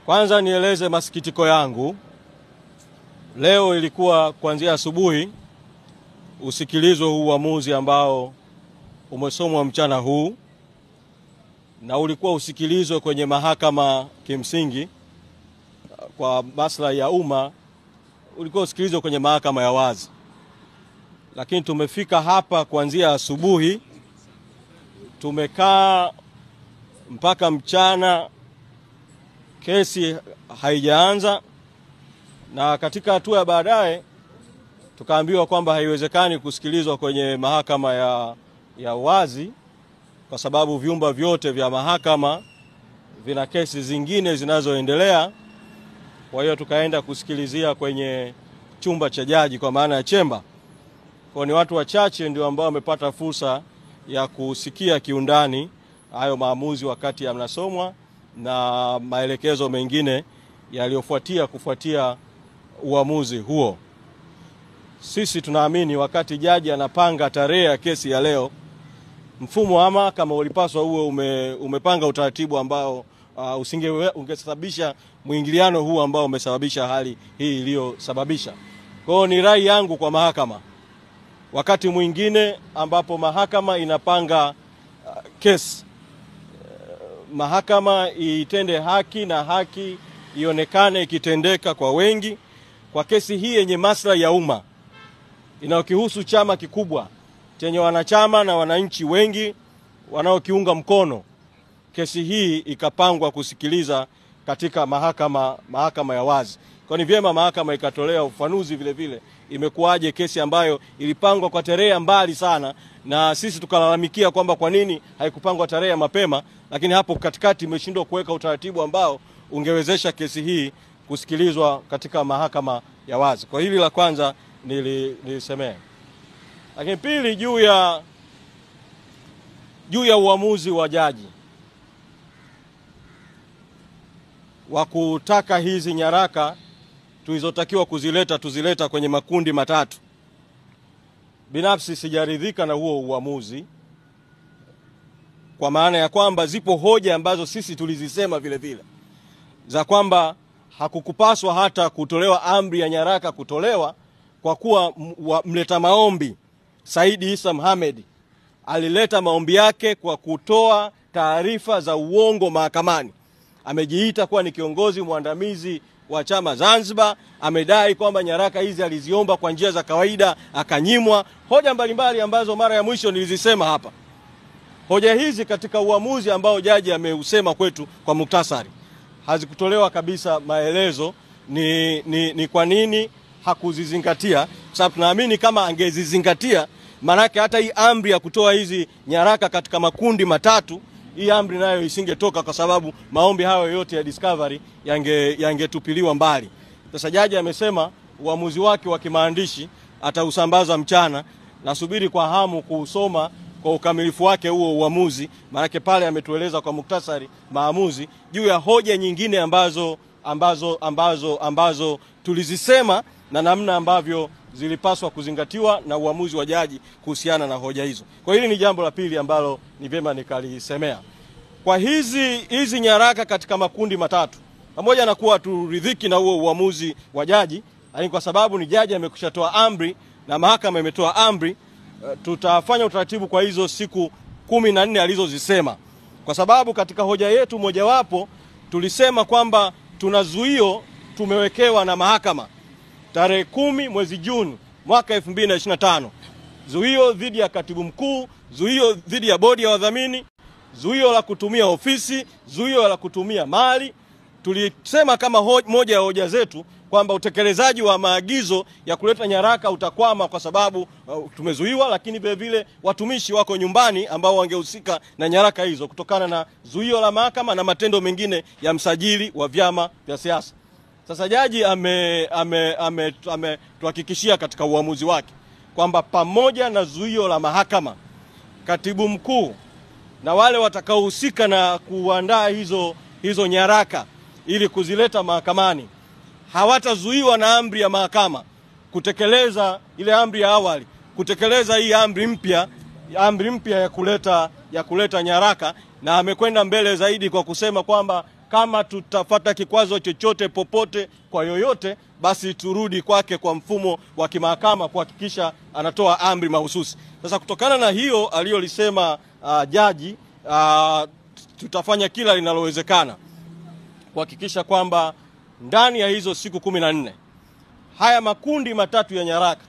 Kwanza nieleze masikitiko yangu. Leo ilikuwa kuanzia asubuhi usikilizwe huu uamuzi ambao umesomwa mchana huu, na ulikuwa usikilizwe kwenye mahakama kimsingi kwa maslahi ya umma, ulikuwa usikilizwe kwenye mahakama ya wazi. Lakini tumefika hapa kuanzia asubuhi, tumekaa mpaka mchana, kesi haijaanza, na katika hatua baadaye tukaambiwa kwamba haiwezekani kusikilizwa kwenye mahakama ya wazi kwa sababu vyumba vyote vya mahakama vina kesi zingine zinazoendelea. Kwa hiyo tukaenda kusikilizia kwenye chumba cha jaji, kwa maana ya chemba. Kwa ni watu wachache ndio ambao wamepata fursa ya kusikia kiundani hayo maamuzi wakati yanasomwa na maelekezo mengine yaliyofuatia kufuatia uamuzi huo. Sisi tunaamini wakati jaji anapanga tarehe ya kesi ya leo, mfumo wa mahakama ulipaswa uwe umepanga utaratibu ambao ungesababisha mwingiliano huu ambao umesababisha hali hii iliyosababisha. Kwa hiyo ni rai yangu kwa mahakama, wakati mwingine ambapo mahakama inapanga kesi, mahakama itende haki na haki ionekane ikitendeka kwa wengi. Kwa kesi hii yenye maslahi ya umma inayokihusu chama kikubwa chenye wanachama na wananchi wengi wanaokiunga mkono, kesi hii ikapangwa kusikiliza katika mahakama ya wazi. Kwa ni vyema mahakama ikatolea ufafanuzi vile vile imekuwaje kesi ambayo ilipangwa kwa tarehe mbali sana, na sisi tukalalamikia kwamba kwa nini haikupangwa tarehe mapema, lakini hapo katikati imeshindwa kuweka utaratibu ambao ungewezesha kesi hii kusikilizwa katika mahakama ya wazi. Kwa hili la kwanza nilisemea. Lakini pili, juu ya uamuzi wa jaji wa kutaka hizi nyaraka tulizotakiwa tuzileta kwenye makundi matatu. Binafsi sijaridhika na huo uamuzi, kwa maana ya kwamba zipo hoja ambazo sisi tulizisema vile vile za kwamba hakukupaswa hata kutolewa amri ya nyaraka kutolewa, kwa kuwa mleta maombi Said Isa Mohamed alileta maombi yake kwa kutoa taarifa za uongo mahakamani. Amejiita kuwa ni kiongozi mwandamizi wa chama Zanzibar, amedai kwamba nyaraka hizi aliziomba kwa njia za kawaida akanyimwa. Hoja mbalimbali ambazo mara ya mwisho nilizisema hapa. Hoja hizi katika uamuzi ambao jaji ameusema kwetu kwa muktasari hazikutolewa kabisa maelezo ni kwa nini hakuzizingatia. Sababu tunaamini kama angezizingatia, manake hata hii amri ya kutoa hizi nyaraka katika makundi matatu, hii amri nayo isingetoka, kwa sababu maombi hayo yote ya discovery yangetupiliwa mbali. Sasa jaji amesema uamuzi wake wa kimaandishi atausambaza mchana. Nasubiri kwa hamu kuusoma kwa ukamilifu wake huo uamuzi, manake pale ametueleza kwa muktasari maamuzi juu ya hoja nyingine ambazo tulizisema na namna ambavyo zilipaswa kuzingatiwa na uamuzi wa jaji kuhusiana na hoja hizo. Kwa hili ni jambo la pili ambalo ni vyema nikalisemea. Kwa hizi nyaraka katika makundi matatu, pamoja na kuwa turidhiki na huo uamuzi wa jaji, lakini kwa sababu ni jaji amekushatoa amri na mahakama imetoa amri, tutafanya utaratibu kwa hizo siku 14 alizozisema. Kwa sababu katika hoja yetu mojawapo tulisema kwamba tuna zuio tumewekewa na mahakama tarehe 10 mwezi Juni mwaka 2025. Zuio dhidi ya katibu mkuu, zuio dhidi ya bodi ya wadhamini, zuio la kutumia ofisi, zuio la kutumia mali. Tulisema kama moja ya hoja zetu kwamba utekelezaji wa maagizo ya kuleta nyaraka utakwama kwa sababu tumezuiwa, lakini vile vile watumishi wako nyumbani ambao wangehusika na nyaraka hizo kutokana na zuio la mahakama na matendo mengine ya msajili wa vyama vya siasa. Sasa jaji tuhakikishia katika uamuzi wake kwamba pamoja na zuio la mahakama, katibu mkuu na wale watakaohusika na kuandaa hizo nyaraka ili kuzileta mahakamani hawatazuiwa na amri ya mahakama kutekeleza ile amri ya awali, kutekeleza hii amri mpya ya kuleta nyaraka. Na amekwenda mbele zaidi kwa kusema kwamba kama tutafata kikwazo chochote popote kwa yoyote, basi turudi kwake kwa mfumo wa kimahakama kuhakikisha anatoa amri mahususi. Sasa kutokana na hiyo aliyolisema jaji, tutafanya kila linalowezekana kuhakikisha kwamba ndani ya hizo siku 14 haya makundi matatu ya nyaraka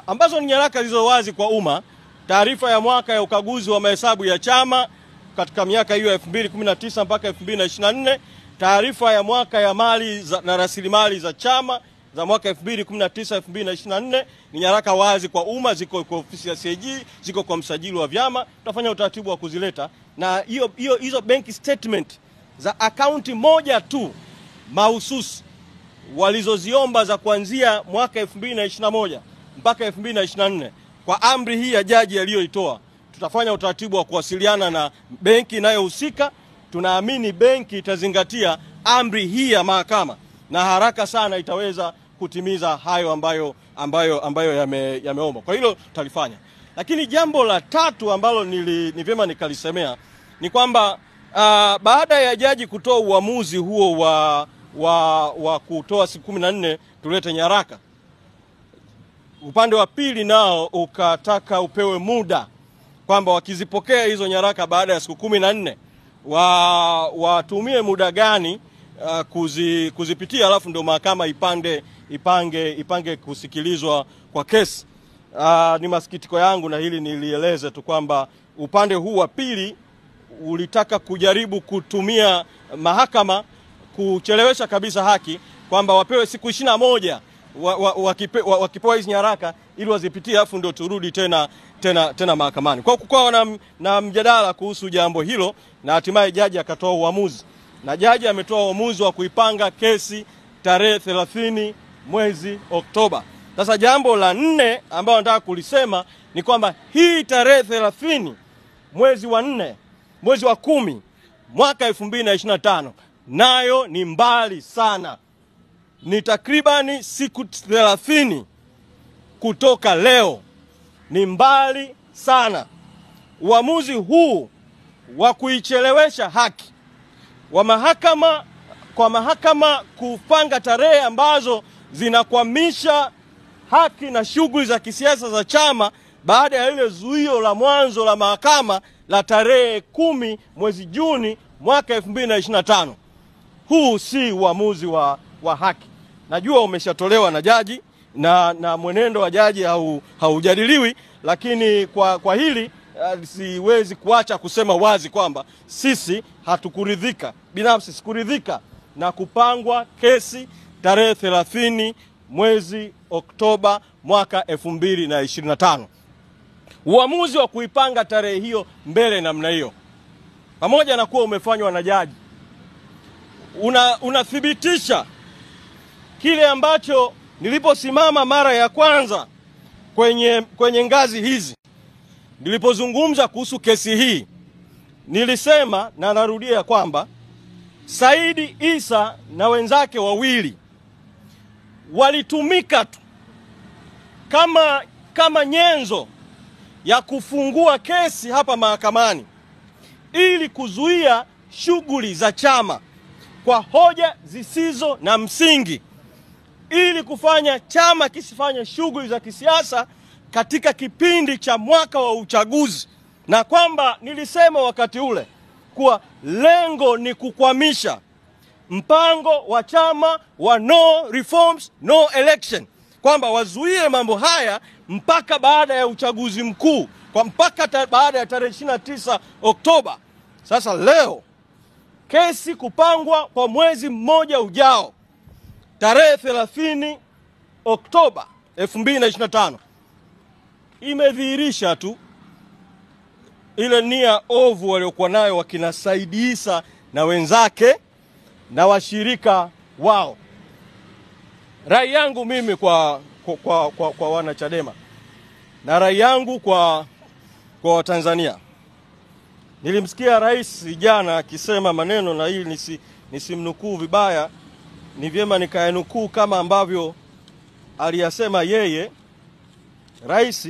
ambazo ni nyaraka zilizo wazi kwa umma, taarifa ya mwaka ya ukaguzi wa mahesabu ya chama katika miaka hiyo ya 2019 mpaka 2024, taarifa ya mwaka ya mali na rasilimali za chama za mwaka 2019 2024, ni nyaraka wazi kwa umma, ziko kwa ofisi ya CAG, ziko kwa msajili wa vyama. Tutafanya utaratibu wa kuzileta, na hizo bank statement za akaunti moja tu mahususi walizoziomba za kuanzia mwaka 2021 mpaka 2024 kwa amri hii ya jaji aliyoitoa, tutafanya utaratibu wa kuwasiliana na benki inayohusika. Tunaamini benki itazingatia amri hii ya mahakama na haraka sana itaweza kutimiza hayo ambayo yameomba. Kwa hilo tutalifanya. Lakini jambo la tatu ambalo ni vyema nikalisemea ni kwamba baada ya jaji kutoa uamuzi huo wa kutoa siku 14 tulete nyaraka, upande wa pili nao ukataka upewe muda kwamba wakizipokea hizo nyaraka baada ya siku 14 watumie muda gani kuzipitia, alafu ndio mahakama ipange kusikilizwa kwa kesi. Ni masikitiko yangu, na hili nilieleze tu, kwamba upande huu wa pili ulitaka kujaribu kutumia mahakama kuchelewesha kabisa haki, kwamba wapewe siku 21 wakipewa hizi nyaraka ili wazipitie, alafu ndio turudi tena mahakamani. Kwa kukawa na mjadala kuhusu jambo hilo, na hatimaye jaji akatoa uamuzi, na jaji ametoa uamuzi wa kuipanga kesi tarehe 30 mwezi Oktoba. Sasa jambo la 4 ambalo nataka kulisema ni kwamba hii tarehe 30 mwezi wa 10 mwaka 2025 nayo ni mbali sana. Ni takribani siku 30 kutoka leo. Ni mbali sana. Uamuzi huu wa kuichelewesha haki wa mahakama kupanga tarehe ambazo zinakwamisha haki na shughuli za kisiasa za chama baada ya ile zuio la mwanzo la mahakama la tarehe 10 mwezi Juni mwaka 2025. Huu si uamuzi wa haki. Najua umeshatolewa na jaji na mwenendo wa jaji haujadiliwi, lakini kwa hili siwezi kuacha kusema wazi kwamba sisi hatukuridhika, binafsi sikuridhika na kupangwa kesi tarehe 30 mwezi Oktoba mwaka 2025. Uamuzi wa kuipanga tarehe hiyo mbele namna hiyo, pamoja na kuwa umefanywa na jaji, unathibitisha kile ambacho niliposimama mara ya kwanza kwenye ngazi hizi, nilipozungumza kuhusu kesi hii, nilisema na narudia kwamba Saidi Isa na wenzake wawili walitumika tu kama nyenzo ya kufungua kesi hapa mahakamani ili kuzuia shughuli za chama kwa hoja zisizo na msingi, ili kufanya chama kisifanye shughuli za kisiasa katika kipindi cha mwaka wa uchaguzi, na kwamba nilisema wakati ule kuwa lengo ni kukwamisha mpango wa chama wa no reforms no election, kwamba wazuie mambo haya mpaka baada ya uchaguzi mkuu, mpaka baada ya tarehe 29 Oktoba. Sasa leo kesi kupangwa kwa mwezi mmoja ujao, tarehe 30 Oktoba 2025, imedhihirisha tu ile nia ovu waliokuwa nayo wakina Saidi Isa na wenzake na washirika wao. Rai yangu mimi kwa wana Chadema na rai yangu kwa Watanzania, nilimsikia rais jana akisema maneno, na hili nisimnukuu vibaya, ni vyema nikayanukuu kama ambavyo aliyasema yeye, rais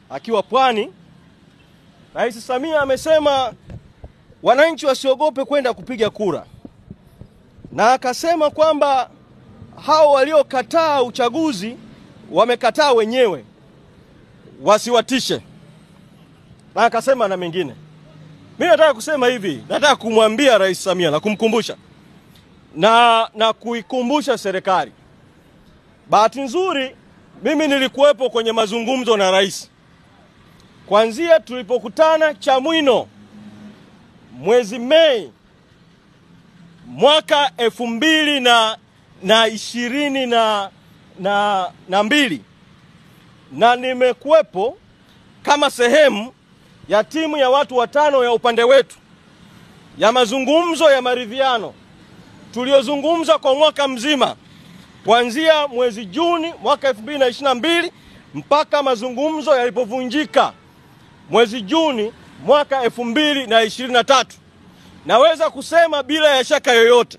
akiwa Pwani. Rais Samia amesema wananchi wasiogope kwenda kupiga kura, na akasema kwamba hao waliokataa uchaguzi wamekataa wenyewe, wasiwatishe, na akasema na mengine. Mimi nataka kusema hivi, nataka kumwambia Rais Samia na kumkumbusha na kuikumbusha serikali. Bahati nzuri mimi nilikuwepo kwenye mazungumzo na rais kuanzia tulipokutana Chamwino mwezi Mei mwaka 2022 na nimekuwepo kama sehemu ya timu ya watu watano ya upande wetu ya mazungumzo ya maridhiano tuliozungumza kwa mwaka mzima kuanzia mwezi Juni mwaka 2022 mpaka mazungumzo yalipovunjika mwezi Juni mwaka 2023. Naweza kusema bila ya shaka yoyote,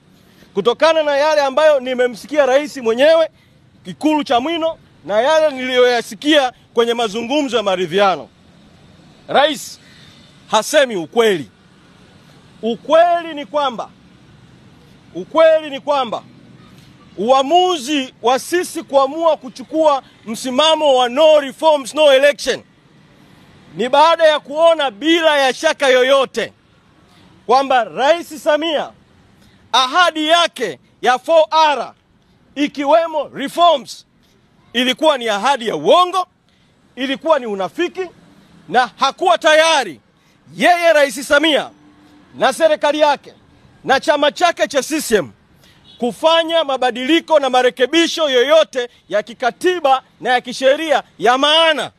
kutokana na yale ambayo nimemsikia rais mwenyewe Ikulu Chamwino na yale niliyoyasikia kwenye mazungumzo ya maridhiano, rais hasemi ukweli. Ukweli ni kwamba uamuzi wa sisi kuamua kuchukua msimamo wa no reforms no election ni baada ya kuona bila ya shaka yoyote kwamba Rais Samia ahadi yake ya 4R ikiwemo reforms ilikuwa ni ahadi ya uongo, ilikuwa ni unafiki, na hakuwa tayari yeye Rais Samia na serikali yake na chama chake cha CCM kufanya mabadiliko na marekebisho yoyote ya kikatiba na ya kisheria ya maana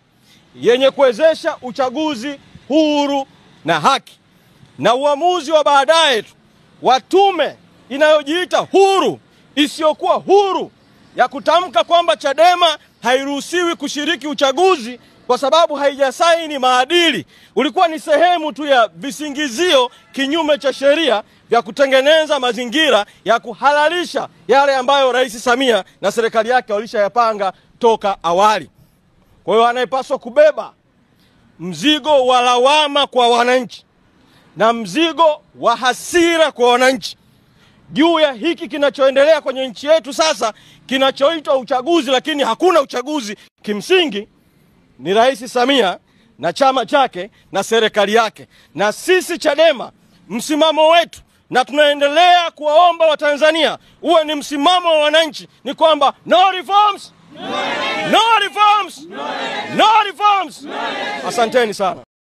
yenye kuwezesha uchaguzi huru na haki. Na uamuzi wa baadaye wa tume inayojiita huru isiyokuwa huru ya kutamka kwamba Chadema hairuhusiwi kushiriki uchaguzi kwa sababu haijasaini maadili ulikuwa ni sehemu tu ya visingizio kinyume cha sheria vya kutengeneza mazingira ya kuhalalisha yale ambayo Rais Samia na serikali yake walishayapanga toka awali. Kwa hiyo anayepaswa kubeba mzigo wa lawama kwa wananchi na mzigo wa hasira kwa wananchi juu ya hiki kinachoendelea kwenye nchi yetu sasa, kinachoitwa uchaguzi lakini hakuna uchaguzi kimsingi, ni Rais Samia na chama chake na serikali yake. Na sisi Chadema msimamo wetu, na tunaendelea kuwaomba Watanzania uwe ni msimamo wa wananchi, ni kwamba no reforms, no reforms, no reforms. Asanteni sana.